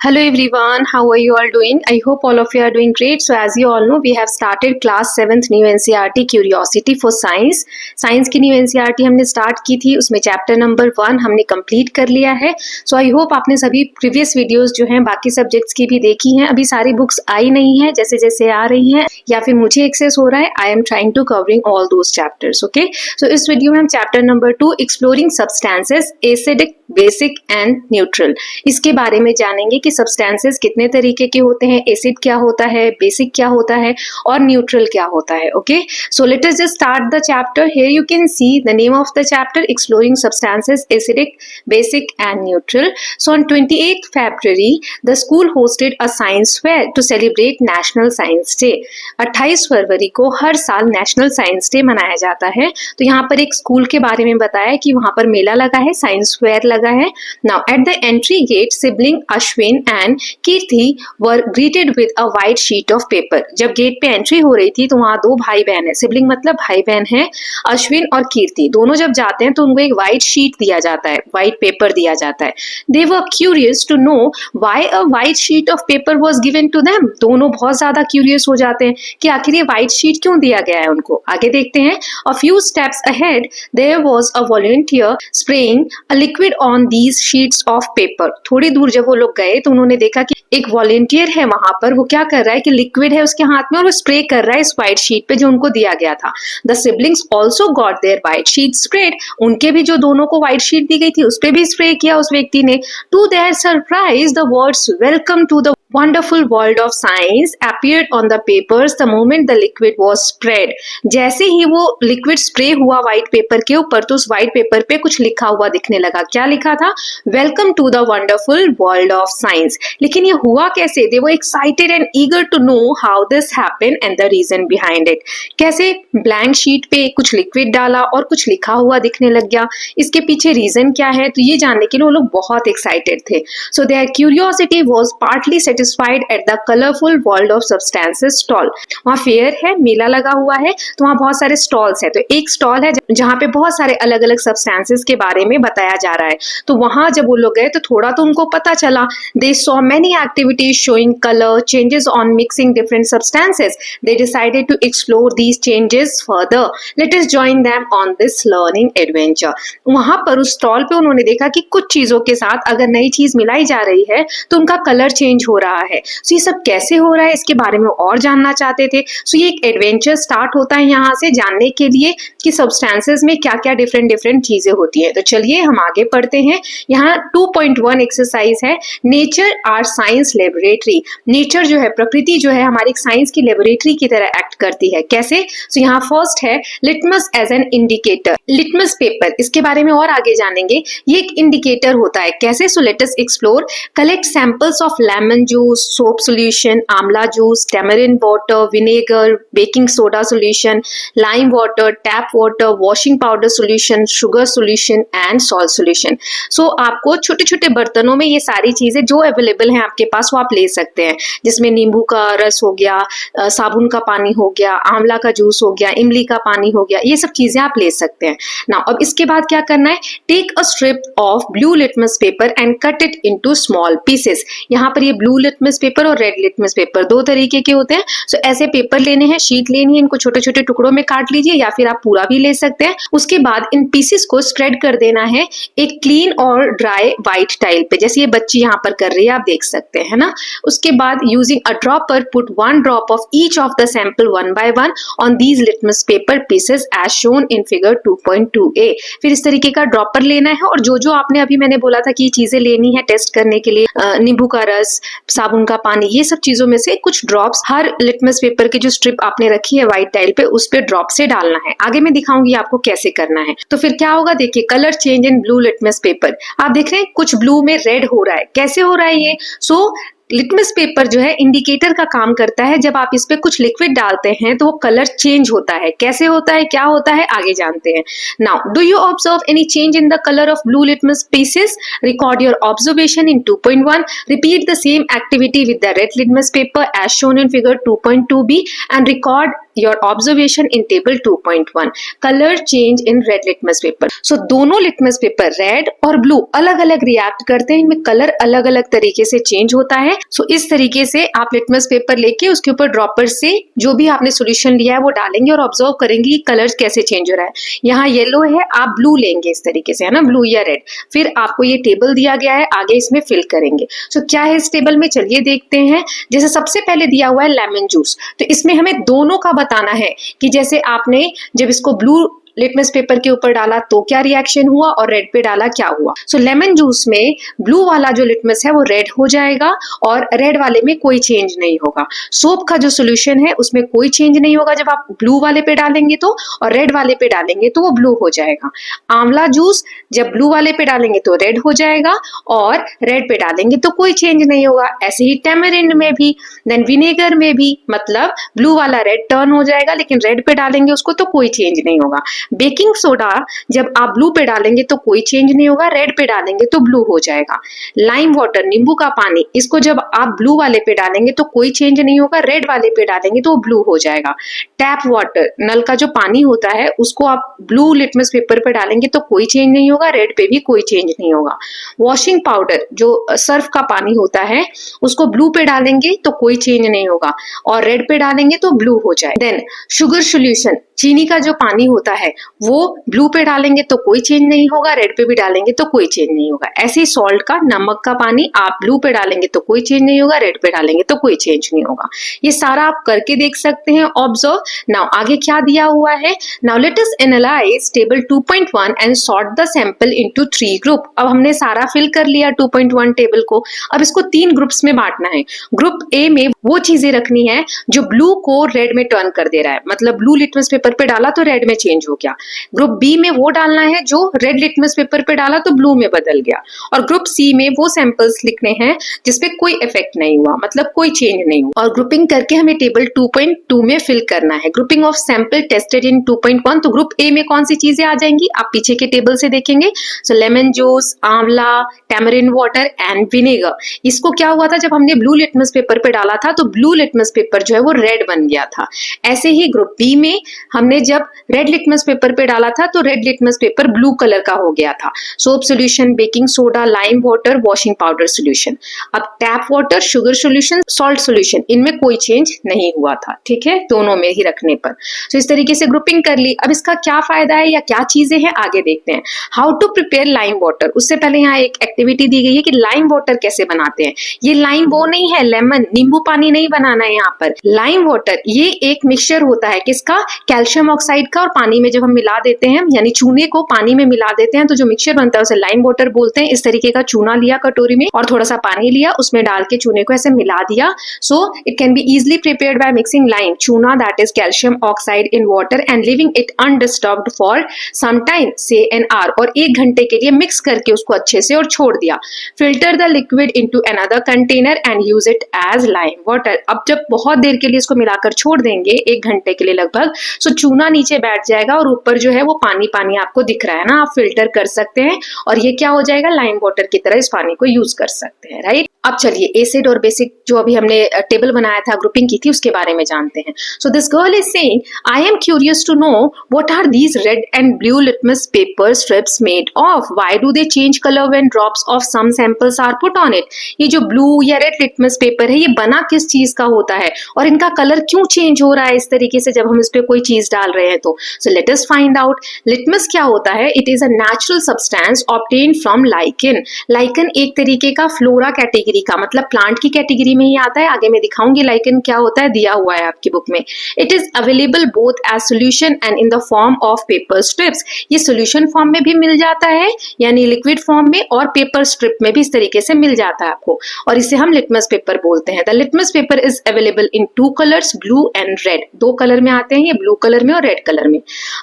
Hello everyone, how are you all doing? I hope all of you are doing great. So as you all know, we have started class 7th new NCERT Curiosity for Science. Science की new NCERT हमने start की थी, उसमें chapter number 1 हमने complete कर लिया है. सो I hope आपने सभी प्रीवियस वीडियोस जो हैं बाकी सब्जेक्ट्स की भी देखी हैं. अभी सारी बुक्स आई नहीं है, जैसे जैसे आ रही हैं या फिर मुझे एक्सेस हो रहा है, I am trying to covering all those chapters. Okay, so इस वीडियो में हम chapter number 2 exploring substances acidic, basic and neutral, इसके बारे में जानेंगे कि सब्सटेंसेस कितने तरीके के होते हैं, एसिड क्या होता है, बेसिक क्या होता है और न्यूट्रल क्या होता है. Okay, so let us just start the chapter. Here you can see the name of the chapter, exploring substances acidic, basic and neutral. So on 28th February the school hosted a science fair to celebrate national science day. 28 फरवरी को हर साल national science day मनाया जाता है. तो यहाँ पर एक स्कूल के बारे में बताया कि वहां पर मेला लगा है, साइंस फेयर लगा है. Now at the entry gate sibling Ashwin and Kirti were greeted with a white sheet of paper. जब गेट पे एंट्री हो रही थी तो वहां दो भाई बहन है, सिबलिंग मतलब भाई बहन है, अश्विन और कीर्ति. दोनों जब जाते हैं तो उनको एक व्हाइट शीट दिया जाता है, व्हाइट पेपर दिया जाता है. They were curious to know why a white sheet of paper was given to them. दोनों बहुत ज्यादा क्यूरियस हो जाते हैं कि आखिर ये व्हाइट शीट क्यों दिया गया है उनको. आगे देखते हैं. A few steps ahead there was a volunteer spraying a liquid on these sheets of paper. थोड़ी दूर जब वो लोग गए तो उन्होंने देखा कि एक वॉलंटियर है वहां पर, वो क्या कर रहा है कि लिक्विड है उसके हाथ में और वो स्प्रे कर रहा है इस व्हाइट शीट पे जो उनको दिया गया था. The siblings also got their white sheet spread. उनके भी जो दोनों को व्हाइट शीट दी गई थी उस पे भी स्प्रे किया उस व्यक्ति ने. To their surprise the words welcome to the wonderful world of science appeared on the papers the moment the liquid was spread. जैसे ही वो लिक्विड स्प्रे हुआ व्हाइट पेपर के ऊपर तो उस व्हाइट पेपर पे कुछ लिखा हुआ दिखने लगा. क्या लिखा था? Welcome to the wonderful world of science. लेकिन ये हुआ कैसे? They were excited and eager to know how this happened and the reason behind it. कैसे ब्लैंक शीट पे कुछ लिक्विड डाला और कुछ लिखा हुआ दिखने लग गया, इसके पीछे रीजन क्या है, तो ये जानने के लिए वो लोग बहुत एक्साइटेड थे. So their curiosity was partly satisfied at the colorful world of substances stall. वहाँ फेयर है, मेला लगा हुआ है, तो वहाँ बहुत सारे स्टॉल्स है. तो एक स्टॉल है जहाँ पे बहुत सारे अलग अलग सब्सटेंसेस के बारे में बताया जा रहा है. तो वहाँ जब वो लोग गए तो थोड़ा तो उनको पता चला. They saw many activities showing color changes on mixing different substances. They decided to explore these changes further. Let us join them on this learning adventure. वहाँ पर उस स्टॉल पे उन्होंने देखा कि कुछ चीजों के साथ अगर नई चीज मिलाई जा रही है तो उनका कलर चेंज हो रहा है. सो ये सब कैसे हो रहा है इसके बारे में और जानना चाहते थे. सो ये एक एडवेंचर स्टार्ट होता है यहाँ से जानने के लिए कि सब्सटेंसेस में क्या क्या डिफरेंट चीजें होती हैं. तो चलिए हम आगे पढ़ते हैं. यहाँ 2.1 एक्सरसाइज है, nature or science laboratory. Nature जो है, प्रकृति जो है, हमारी साइंस की लेबोरेटरी की तरह एक्ट करती है. कैसे? सो यहाँ फर्स्ट है litmus as an indicator. Litmus paper, इसके बारे में और आगे जानेंगे. ये एक इंडिकेटर होता है. कैसे? So let us explore. Collect samples of lemon juice, soap solution, amla juice, tamarind water, vinegar, baking soda solution, lime water, tap water, washing powder solution, sugar solution and salt solution. So आपको छोटे छोटे बर्तनों में ये सारी चीजें जो available हैं आपके पास वो आप ले सकते हैं, जिसमें नींबू का रस हो गया, साबुन का पानी हो गया, आंवला का जूस हो गया, इमली का पानी हो गया, ये सब चीजें आप ले सकते हैं. नाउ अब इसके बाद क्या करना है? Take a strip of blue litmus paper and cut it into small pieces. यहाँ पर ये ब्लू लिटमस पेपर और रेड लिटमस पेपर दो तरीके के होते हैं. सो ऐसे पेपर लेने हैं, शीट लेनी है, इनको छोटे छोटे टुकड़ों में काट लीजिए या फिर आप पूरा भी ले सकते हैं. उसके बाद इन पीसेस को स्प्रेड कर देना है एक क्लीन और ड्राई व्हाइट टाइल पे, जैसे ये बच्ची यहाँ पर कर रही है, आप देख सकते हैं ना. उसके बाद using a dropper put 1 drop of each of the sample 1 by 1 on these litmus paper pieces as shown in figure 2.2a. फिर इस तरीके का ड्रॉपर लेना है और जो जो आपने अभी मैंने बोला था कि ये चीजें लेनी है टेस्ट करने के लिए, नींबू का रस, साबुन का पानी, ये सब चीजों में से कुछ ड्रॉप्स हर लिटमस पेपर की जो स्ट्रिप आपने रखी है व्हाइट टाइल पे उस पे ड्रॉप से डालना है. आगे मैं दिखाऊंगी आपको कैसे करना है. तो फिर क्या होगा, देखिए, colour change in blue litmus paper. आप देख रहे हैं कुछ ब्लू में रेड हो रहा है. कैसे हो रहा है ये? सो लिटमस पेपर जो है इंडिकेटर का काम करता है। जब आप इस पे कुछ लिक्विड डालते हैं तो वो कलर चेंज होता है। कैसे होता है, क्या होता है, आगे जानते हैं। Now do you observe any change in the colour of blue litmus pieces? Record your observation in 2.1. Repeat the same activity with the red litmus paper as shown in figure 2.2b and record your observation in table 2.1. color change in red litmus paper. so दोनों litmus paper red और blue अलग अलग react करते हैं, इनमें colour अलग अलग तरीके से चेंज होता है। सो इस तरीके से आप लिटमस पेपर लेके उसके ऊपर ड्रॉपर से जो भी आपने सॉल्यूशन लिया है वो डालेंगे और ऑब्जर्व करेंगे कि कलर कैसे चेंज हो रहा है। यहाँ येलो है, आप ब्लू लेंगे इस तरीके से, है ना, ब्लू या रेड। फिर आपको ये टेबल दिया गया है, आगे इसमें फिल करेंगे। सो क्या है इस टेबल में, चलिए देखते हैं। जैसे सबसे पहले दिया हुआ है लेमन जूस, तो इसमें हमें दोनों का बताना है कि जैसे आपने जब इसको ब्लू लिटमस पेपर के ऊपर डाला तो क्या रिएक्शन हुआ और रेड पे डाला क्या हुआ। सो लेमन जूस में ब्लू वाला जो लिटमस है वो रेड हो जाएगा और रेड वाले में कोई चेंज नहीं होगा। सोप का जो सोल्यूशन है उसमें कोई चेंज नहीं होगा जब आप ब्लू वाले पे डालेंगे तो, और रेड वाले पे डालेंगे तो वो ब्लू हो जाएगा। आंवला जूस जब ब्लू वाले पे डालेंगे तो रेड हो जाएगा और रेड पे डालेंगे तो कोई चेंज नहीं होगा। ऐसे ही टैमरिंड में भी, देन विनेगर में भी, मतलब ब्लू वाला रेड टर्न हो जाएगा लेकिन रेड पे डालेंगे उसको तो कोई चेंज नहीं होगा। बेकिंग सोडा जब आप ब्लू पे डालेंगे तो कोई चेंज नहीं होगा, रेड पे डालेंगे तो ब्लू हो जाएगा। लाइम वाटर, नींबू का पानी, इसको जब आप ब्लू वाले पे डालेंगे तो कोई चेंज नहीं होगा, रेड वाले पे डालेंगे तो ब्लू हो जाएगा। टैप वाटर, नल का जो पानी होता है उसको आप ब्लू लिटमस पेपर पे डालेंगे तो कोई चेंज नहीं होगा, रेड पे भी कोई चेंज नहीं होगा। वॉशिंग पाउडर, जो सर्फ का पानी होता है, उसको ब्लू पे डालेंगे तो कोई चेंज नहीं होगा और रेड पे डालेंगे तो ब्लू हो जाए। देन शुगर सोल्यूशन, चीनी का जो पानी होता है वो ब्लू पे डालेंगे तो कोई चेंज नहीं होगा, रेड पे भी डालेंगे तो कोई चेंज नहीं होगा। ऐसे ही सॉल्ट का, नमक का पानी, आप ब्लू पे डालेंगे तो कोई चेंज नहीं होगा, रेड पे डालेंगे तो कोई चेंज नहीं होगा। ये सारा आप करके देख सकते हैं, ऑब्जर्व। नाउ आगे क्या दिया हुआ है, now let us analyse table 2.1 and sort the sample into 3 group. अब हमने सारा फिल कर लिया 2.1 टेबल को, अब इसको 3 ग्रुप्स में बांटना है। ग्रुप ए में वो चीजें रखनी है जो ब्लू को रेड में टर्न कर दे रहा है, मतलब ब्लू लिटमस पेपर पे डाला तो रेड में चेंज हो गया। ग्रुप बी में वो डालना है जो रेड लिटमस पेपर पे डाला तो ब्लू में बदल गया। और ग्रुप सी में वो सैंपल्स लिखने हैं जिसपे कोई इफेक्ट नहीं हुआ, मतलब कोई चेंज नहीं हुआ। और ग्रुपिंग करके हमें टेबल 2.2 में फिल करना है। Grouping of sample tested in 2.1, तो ग्रुप ए में कौन सी चीजें आ जाएंगी, आप पीछे के टेबल से देखेंगे। सो लेमन जूस, आंवला, टैमरिंड वाटर एंड विनेगर। इसको क्या हुआ था, जब हमने ब्लू लिटमस पेपर पे डाला था तो ब्लू लिटमस पेपर जो है वो रेड बन गया था। ऐसे ही ग्रुप बी में हमने जब रेड लिटमस पेपर पे डाला था तो red litmus paper blue colour का हो गया था। Soap solution, baking soda, lime water, washing powder solution. अब tap water, sugar solution, salt solution, इनमें कोई चेंज नहीं हुआ था, ठीक है, दोनों में ही रखने पर। तो इस तरीके से ग्रुपिंग कर ली। अब इसका क्या फायदा है या क्या चीजें हैं, आगे देखते हैं। How to prepare lime water, उससे पहले यहाँ एक एक्टिविटी दी गई है कि लाइम वाटर कैसे बनाते हैं। ये लाइम वो नहीं है, लेमन, नींबू पानी नहीं बनाना है यहाँ पर। लाइम वाटर ये एक मिक्सचर होता है किसका, कैल्शियम ऑक्साइड का, और पानी में जब हम मिला देते हैं, यानी चूने को पानी में मिला देते हैं तो जो मिक्सचर बनता है उसे लाइम वाटर बोलते हैं। इस तरीके का चूना लिया कटोरी में और थोड़ा सा पानी लिया, उसमें डाल के चूने को ऐसे मिला दिया। So it can be easily prepared by mixing lime, chuna that is calcium oxide, in water and leaving it undisturbed for some time, say an hour, और 1 घंटे के लिए मिक्स करके उसको अच्छे से और छोड़ दिया। Filter the liquid into another container and use it as lime water. अब जब बहुत देर के लिए इसको मिलाकर छोड़ देंगे, 1 घंटे के लिए लगभग, सो चूना नीचे बैठ जाएगा और ऊपर जो है वो पानी पानी आपको दिख रहा है ना, आप फिल्टर कर सकते हैं और ये क्या हो जाएगा, लाइम वाटर की तरह इस पानी को यूज कर सकते हैं, राइट। अब चलिए एसिड और बेसिक जो अभी हमने टेबल बनाया था, ग्रुपिंग की थी, उसके बारे में जानते हैं। So this girl is saying, I am curious to know what are these red and blue litmus paper strips made of, why do they change colour when drops of some samples are put on it. ये जो blue या red litmus paper है ये बना किस चीज का होता है और इनका कलर क्यों चेंज हो रहा है इस तरीके से जब हम इस पे कोई चीज डाल रहे हैं तो। So let us find out. Litmus क्या होता है, it is a natural substance obtained from lichen. Lichen एक तरीके का फ्लोरा कैटेगरी का, मतलब प्लांट की कैटेगरी में ही आता है। आगे मैं दिखाऊंगी लाइकन क्या होता है, दिया हुआ है आपकी बुक में। It is available both as solution and in the form of paper strips. ये सोल्यूशन फॉर्म में भी मिल जाता है, यानी लिक्विड फॉर्म में, और पेपर स्ट्रिप में भी इस तरीके से मिल जाता है आपको, और इसे हम लिटमस पेपर बोलते हैं। The litmus paper is available in 2 colours, blue and red. 2 colour में आते हैं ये, ब्लू कलर में और रेड कलर में।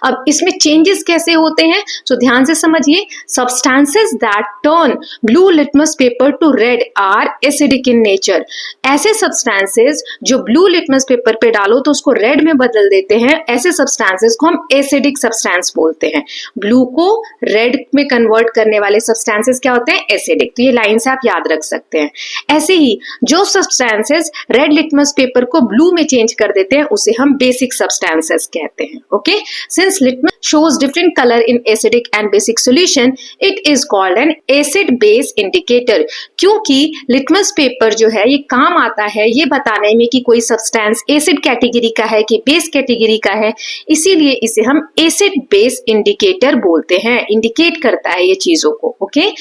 अब इसमें चेंजेस कैसे होते हैं, तो ध्यान से समझिए। Substances that turn blue litmus paper to red are acidic in nature. ऐसे सब्सटेंसेस जो ब्लू लिटमस पेपर पे डालो तो उसको रेड में बदल देते हैं, ऐसे सब्सटेंसेस को हम एसिडिक सब्सटेंस बोलते हैं। ब्लू को रेड में कन्वर्ट करने वाले सब्सटेंसेस क्या होते हैं, एसिडिक। तो ये लाइन से आप याद रख सकते हैं। ऐसे ही जो सब्सटेंसेस रेड लिटमस पेपर को ब्लू में चेंज कर देते हैं उसे हम बेसिक सब्सटेंसेस कहते हैं। Okay, since litmus shows different color in acidic and basic solution, it is called an acid base indicator। क्योंकि लिटमस पेपर जो है ये काम आता है ये बताने में कि कोई सब्सटेंस एसिड कैटेगरी का है कि बेस कैटेगरी का है, इसीलिए इसे हम एसिड बेस इंडिकेटर बोलते हैं, इंडिकेट करता है ये चीजों को। Okay,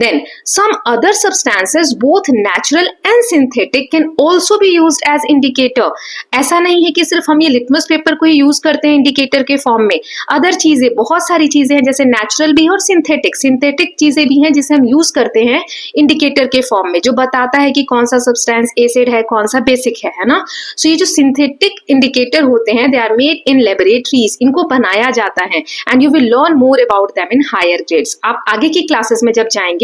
then some other substances both natural and synthetic can also be used as indicator। ऐसा नहीं है कि सिर्फ हम ये लिटमस पेपर को ही यूज करते हैं इंडिकेटर के फॉर्म में, अदर चीजें, बहुत सारी चीजें हैं जैसे नेचुरल भी है और सिंथेटिक चीजें भी हैं जिसे हम यूज करते हैं इंडिकेटर के फॉर्म में, जो बताता है कि कौन सा सब्सटेंस एसिड है कौन सा बेसिक है ना। सो ये जो सिंथेटिक इंडिकेटर होते हैं they are made in laboratories, इनको बनाया जाता है and you will learn more about them in higher grades. आप आगे की क्लासेस में जब जाएंगे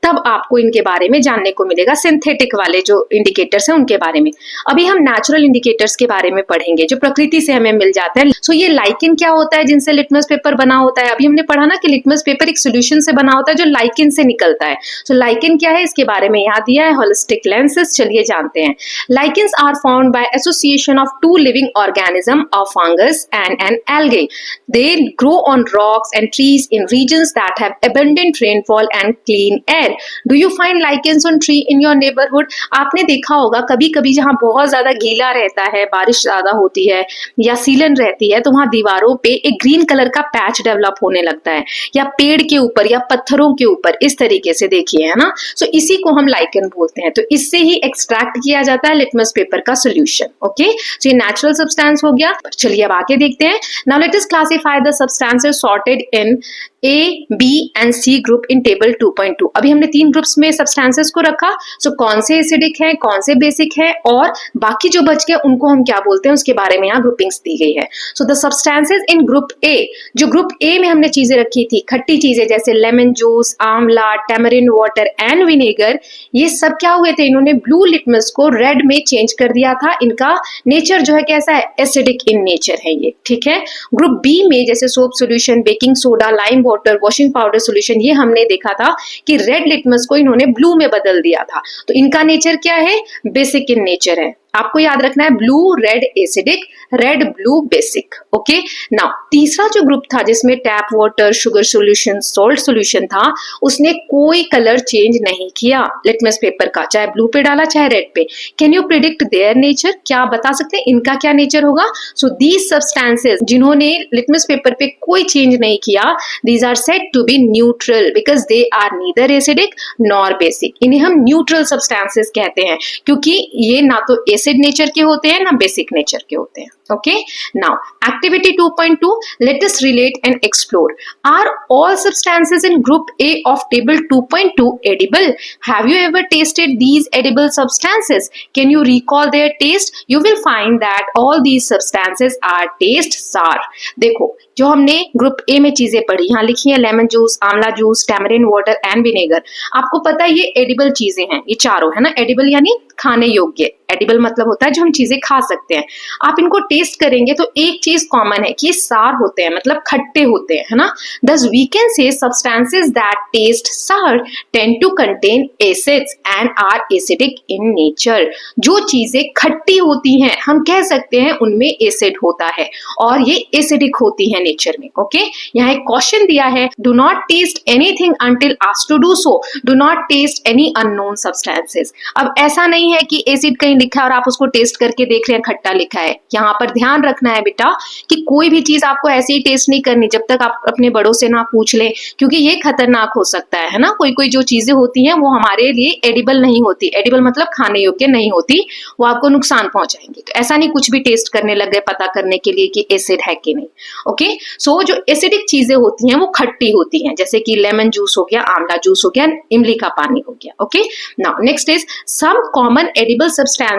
तब आपको इनके बारे में जानने को मिलेगा, सिंथेटिक वाले जो इंडिकेटर्स हैं उनके बारे में। अभी हम नेचुरल इंडिकेटर्स के बारे में पढ़ेंगे जो प्रकृति से हमें मिल जाता है। सो ये लाइकेन क्या होता है जिनसे लिटमस पेपर बना होता है, अभी हमने पढ़ा ना कि लिटमस पेपर एक सॉल्यूशन से बना होता है जो लाइकेन से निकलता है। सो लाइकेन क्या है इसके बारे में यहाँ दिया है, होलिस्टिक लेंसेज। चलिए जानते हैं। Lichens are found by association of two living organism, a fungus and an algae। They grow on rocks and trees in regions that have abundant rainfall and clean air। Do you find lichens on tree in your neighborhood? आपने देखा होगा कभी कभी जहाँ बहुत ज्यादा गीला रहता है, बारिश ज्यादा होती है या सीलन रहती है तो वहां दीवारों पे एक ग्रीन कलर का पैच डेवलप होने लगता है, या पेड़ के ऊपर या पत्थरों के ऊपर, इस तरीके से देखिए, है ना। सो इसी को हम लाइकेन बोलते हैं। तो इससे ही एक्सट्रैक्ट किया जाता है लिटमस पेपर का सोल्यूशन। ओके, सो ये नेचुरल सब्सटेंस हो गया। चलिए अब आगे देखते हैं। Now let us classify the substances sorted in A, B and C group in table 2.2। अभी हमने 3 ग्रुप्स में सब्सटेंसेस को रखा। सो कौन से एसिडिक हैं, कौन से बेसिक हैं और बाकी जो बच गए उनको हम क्या बोलते हैं उसके बारे में यहाँ ग्रुपिंग्स दी गई है। So the substances in group A, जो ग्रुप A में हमने चीजें रखी थी, खट्टी चीजें जैसे लेमन जूस, आंवला, टैमरिन वाटर एंड विनेगर, ये सब क्या हुए थे, इन्होंने ब्लू लिटमस को रेड में चेंज कर दिया था। इनका नेचर जो है कैसा है, एसिडिक इन नेचर है ये, ठीक है। ग्रुप B में जैसे soap solution, baking soda, lime water, washing powder solution, ये हमने देखा था कि रेड लिटमस को इन्होंने ब्लू में बदल दिया था। तो इनका नेचर क्या है, बेसिक इन नेचर है। आपको याद रखना है blue red acidic, red blue basic. Okay, now तीसरा जो ग्रुप था जिसमें tap water, sugar solution, salt solution था, उसने कोई कलर चेंज नहीं किया लिटमस पेपर का, चाहे ब्लू पे डाला चाहे रेड पे। Can you predict their nature, क्या बता सकते हैं इनका क्या नेचर होगा। सो दीज सब्सटेंसेस जिन्होंने लिटमस पेपर पे कोई चेंज नहीं किया, these are said to be neutral because they are neither acidic nor basic. इन्हें हम न्यूट्रल सब्सटेंसेस कहते हैं क्योंकि ये ना तो एसिड नेचर के होते हैं ना बेसिक नेचर के होते हैं। Okay, now activity 2.2, let us relate and explore. Are all substances in group A of table 2.2 edible? Have you ever tasted these edible substances? Can you recall their taste? You will find that all these substances are taste sour। देखो जो हमने group A में चीजें पढ़ी, यहाँ लिखी है lemon juice, amla juice, tamarind water and vinegar. आपको पता है ये एडिबल चीजें हैं, ये चारों, है ना। एडिबल यानी खाने योग्य, एडिबल मतलब होता है जो हम चीजें खा सकते हैं। आप इनको टेस्ट करेंगे तो एक चीज कॉमन है कि ये सार होते हैं, मतलब खट्टे होते हैं, है ना। Thus we can say substances that taste sour tend to contain acids and are acidic in nature। जो चीजें खट्टी होती हैं हम कह सकते हैं उनमें एसिड होता है और ये एसिडिक होती है नेचर में। ओके, यहाँ एक क्वेश्चन दिया है, do not test anything until asked to do so, do not test any unknown substances. अब ऐसा नहीं है कि एसिड कहीं लिखा है और आप उसको टेस्ट करके देख रहे हैं खट्टा लिखा है। यहाँ पर ध्यान रखना है बेटा कि कोई भी चीज आपको ऐसे ही टेस्ट नहीं करनी जब तक आप अपने बड़ों से ना पूछ ले, क्योंकि ये खतरनाक हो सकता है ना। कोई कोई जो चीजें होती हैं वो हमारे लिए एडिबल नहीं होती, एडिबल मतलब खाने योग्य नहीं होती, वो आपको नुकसान पहुंचाएंगे। तो ऐसा नहीं कुछ भी टेस्ट करने लग गए पता करने के लिए कि एसिड है कि नहीं। ओके, सो जो एसिडिक चीजें होती हैं वो खट्टी होती हैं, जैसे कि लेमन जूस हो गया, आंवला जूस हो गया, इमली का पानी हो गया। Okay, now next is some common edible substances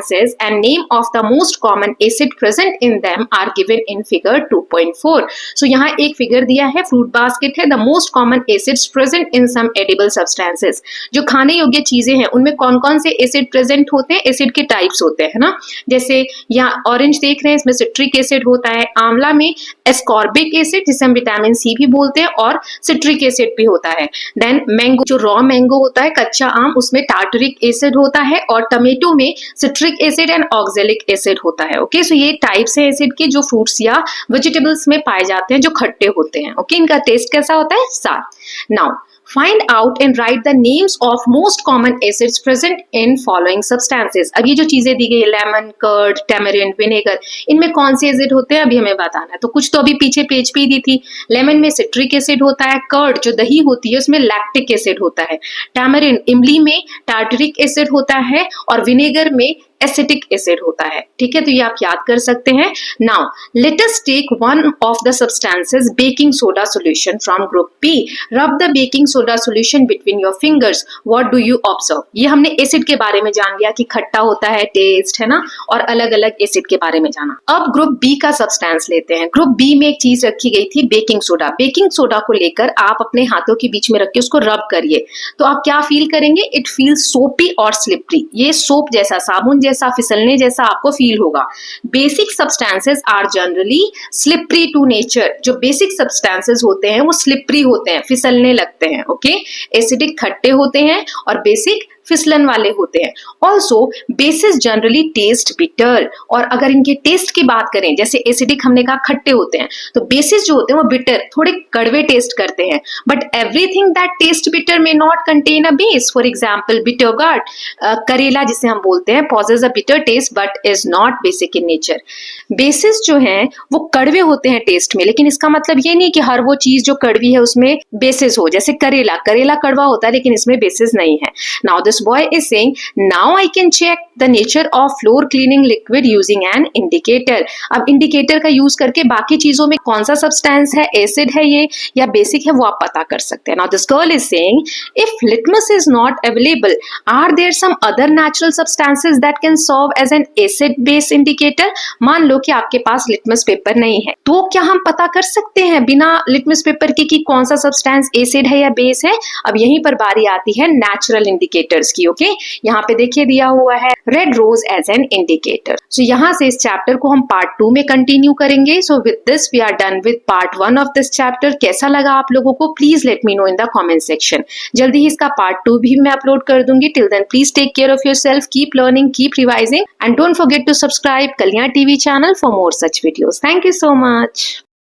and name of the most common acid present in them are given in figure 2.4. So यहाँ एक फिगर दिया है, फ्रूट बास्केट है, the most common acids present in some edible substances. जो खाने योग्य चीजें हैं उनमें कौन कौन से एसिड प्रेजेंट होते हैं, एसिड के टाइप्स होते हैं ना, जैसे यहाँ ऑरेंज देख रहे हैं, इसमें सिट्रिक एसिड होता है, आंवला में एस्कॉर्बिक एसिड जिसे हम विटामिन सी भी बोलते हैं और सिट्रिक एसिड भी होता है। देन मैंगो, जो रॉ मैंगो होता है कच्चा आम, उसमें टार्टरिक एसिड होता है और टमेटो में citric acid and oxalic acid होता है। ओके, सो ये टाइप्स है एसिड के जो फ्रूट्स या वेजिटेबल्स में पाए जाते हैं जो खट्टे होते हैं। ओके, इनका टेस्ट कैसा होता है, सार। Now find out and write the names of most common acids present in following substances. अब ये जो चीजें दी गई है, लेमन, कर्ड, टैमरिंड, विनेगर, इनमें कौन से एसिड होते हैं अभी हमें बताना है। तो कुछ तो अभी पीछे पेज पे ही दी थी। लेमन में सिट्रिक एसिड होता है, कर्ड जो दही होती है उसमें लैक्टिक एसिड होता है, टैमरिंड इमली में टार्टरिक एसिड होता है और विनेगर में एसिटिक एसिड होता है। ठीक है, तो ये आप याद कर सकते हैं। Now let us take one of the substances baking soda solution from group B. Rub the baking soda solution between your fingers, what do you observe. ये हमने एसिड के बारे में जान लिया कि खट्टा होता है, टेस्ट है ना, और अलग अलग एसिड के बारे में जाना। अब ग्रुप बी का सब्सटेंस लेते हैं। ग्रुप बी में एक चीज रखी गई थी, बेकिंग सोडा। बेकिंग सोडा को लेकर आप अपने हाथों के बीच में रख के उसको रब करिए, तो आप क्या फील करेंगे, इट फील सोपी और स्लिपरी। ये सोप जैसा, साबुन जैसा, फिसलने जैसा आपको फील होगा। Basic substances are generally slippery to nature. जो बेसिक सब्सटेंसेस होते हैं वो स्लिपरी होते हैं, फिसलने लगते हैं। ओके, एसिडिक खट्टे होते हैं और बेसिक फिसलन वाले होते हैं। Also basis generally test bitter, और अगर इनके टेस्ट की बात करें, जैसे एसिडिक हमने कहा खट्टे होते हैं, तो बेसिस जो होते हैं वो बिटर, थोड़े कड़वे टेस्ट करते हैं। But everything that taste bitter may not contain a base. For example bitter gourd, करेला जिसे हम बोलते हैं, possess a bitter taste but is not basic in nature. Bases जो है वो कड़वे होते हैं टेस्ट में, लेकिन इसका मतलब ये नहीं कि हर वो चीज जो कड़वी है उसमें बेसिस हो। जैसे करेला, करेला कड़वा होता है लेकिन इसमें बेसिस नहीं है। Now this boy is saying, now I can check the nature of floor cleaning liquid using an indicator. अब इंडिकेटर का यूज करके बाकी चीजों में कौन सा सब्सटेंस है, एसिड है ये या बेसिक है, वो आप पता कर सकते हैं। Now this girl is saying, if litmus is not available, are there some other natural substances that can serve as an acid base indicator? मान लो कि आपके पास लिटमस पेपर नहीं है, तो क्या हम पता कर सकते हैं बिना लिटमस पेपर के कि कौन सा सब्सटेंस एसिड है या बेस है? अब यहीं पर बारी आती है नेचुरल इंडिकेटर्स की। ओके, यहाँ पे देखिए दिया हुआ है red rose as an indicator. So यहाँ से इस चैप्टर को हम पार्ट 2 में कंटिन्यू करेंगे। So with this we are done with part 1 of this chapter. कैसा लगा आप लोगों को, please let me know in the comment section. जल्दी ही इसका पार्ट 2 भी मैं अपलोड कर दूंगी। Till then please take care of yourself, keep learning, keep revising and don't forget to subscribe Kalyan TV channel for more such videos. Thank you so much.